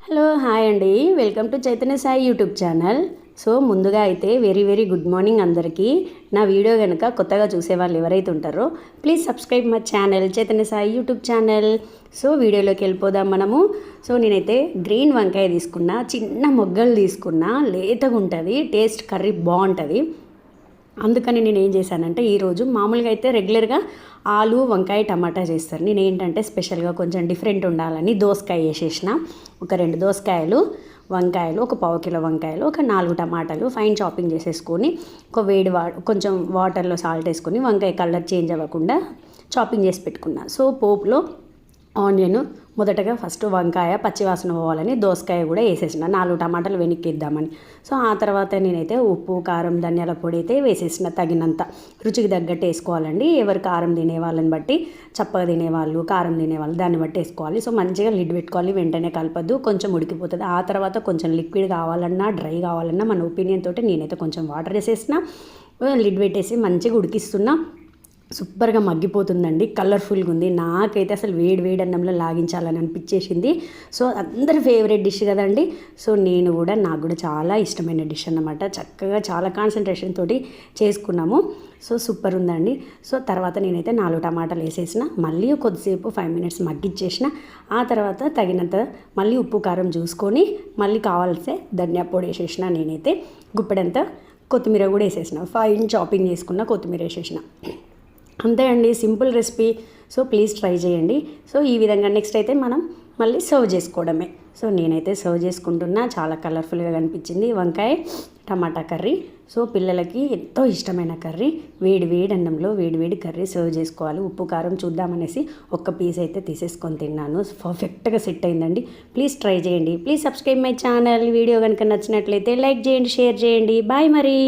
Hello hi అండి, welcome to Chaitanya Sai YouTube channel. So ముందుగా అయితే వెరీ గుడ్ మార్నింగ్ అందరికీ. నా వీడియో కనుక కొత్తగా చూసే వాళ్ళు ఎవరైతే ఉంటారో please subscribe my channel Chaitanya Sai YouTube channel. So వీడియోలోకి వెళ్ళిపోదాం మనము. సో నేనైతే గ్రీన్ వంకాయ తీసుకున్నా, చిన్న మొగ్గలు తీసుకున్నా, లేతగా ఉంటుంది, టేస్ట్ కర్రీ బాగుంటుంది. అందుకని నేను ఏం చేశానంటే ఈరోజు మామూలుగా అయితే రెగ్యులర్గా ఆలు వంకాయ టమాటా చేస్తారు. నేను ఏంటంటే స్పెషల్గా కొంచెం డిఫరెంట్ ఉండాలని దోసకాయ వేసేసిన. ఒక 2 దోసకాయలు, వంకాయలు, ఒక 1/2 కిలో వంకాయలు, ఒక 4 టమాటాలు ఫైన్ చాపింగ్ చేసేసుకొని ఒక కొంచెం వాటర్లో సాల్ట్ వేసుకొని వంకాయ కలర్ చేంజ్ అవ్వకుండా చాపింగ్ చేసి పెట్టుకున్నా. సో పోపులో ఆనియన్ మొదటగా ఫస్ట్ వంకాయ పచ్చివాసన పోవాలని దోసకాయ కూడా వేసేసిన, 4 టమాటాలు వెనక్కిద్దామని. సో ఆ తర్వాత నేనైతే ఉప్పు కారం ధనియాల పొడి అయితే వేసేసిన, తగినంత రుచికి తగ్గట్టు వేసుకోవాలండి. ఎవరు కారం తినే వాళ్ళని బట్టి, చప్పగా తినేవాళ్ళు కారం తినేవాళ్ళు దాన్ని బట్టి వేసుకోవాలి. సో మంచిగా లిడ్ పెట్టుకోవాలి, వెంటనే కలపద్దు, కొంచెం ఉడికిపోతుంది. ఆ తర్వాత కొంచెం లిక్విడ్ కావాలన్నా డ్రై కావాలన్నా మన ఒపీనియన్ తోటి నేనైతే కొంచెం వాటర్ వేసేసిన, లిడ్ పెట్టేసి మంచిగా ఉడికిస్తున్నా. సూపర్గా మగ్గిపోతుందండి, కలర్ఫుల్గా ఉంది. నాకైతే అసలు వేడి అన్నంలో లాగించాలని అనిపించేసింది. సో అందరి ఫేవరెట్ డిష్ కదండి. సో నాకు కూడా చాలా ఇష్టమైన డిష్ అన్నమాట. చక్కగా చాలా కాన్సన్ట్రేషన్ తోటి చేసుకున్నాము. సో సూపర్ ఉందండి. సో తర్వాత నేనైతే 4 టమాటాలు వేసేసిన, మళ్ళీ కొద్దిసేపు 5 మినిట్స్ మగ్గిచ్చేసిన. ఆ తర్వాత తగినంత మళ్ళీ ఉప్పు కారం చూసుకొని మళ్ళీ కావాల్సే ధనియా పొడి వేసేసిన. నేనైతే గుప్పెడంత కొత్తిమీర కూడా వేసేసిన, ఫైన్ చాపింగ్ చేసుకున్న కొత్తిమీర వేసేసిన. అంతే అండి, simple recipe. So please try చేయండి. సో ఈ విధంగా నెక్స్ట్ అయితే మనం మళ్ళీ సర్వ్ చేసుకోవడమే. సో నేనైతే సర్వ్ చేసుకుంటున్నా. చాలా కలర్ఫుల్గా కనిపించింది వంకాయ టమాటా కర్రీ. సో పిల్లలకి ఎంతో ఇష్టమైన కర్రీ. వేడి అన్నంలో వేడి కర్రీ సర్వ్ చేసుకోవాలి. ఉప్పు కారం చూద్దామనేసి ఒక్క పీస్ అయితే తీసేసుకొని తిన్నాను. పర్ఫెక్ట్గా సెట్ అయిందండి. ప్లీజ్ ట్రై చేయండి. Please subscribe my channel. Video కనుక నచ్చినట్లయితే లైక్ చేయండి, షేర్ చేయండి. బాయ్ మరి.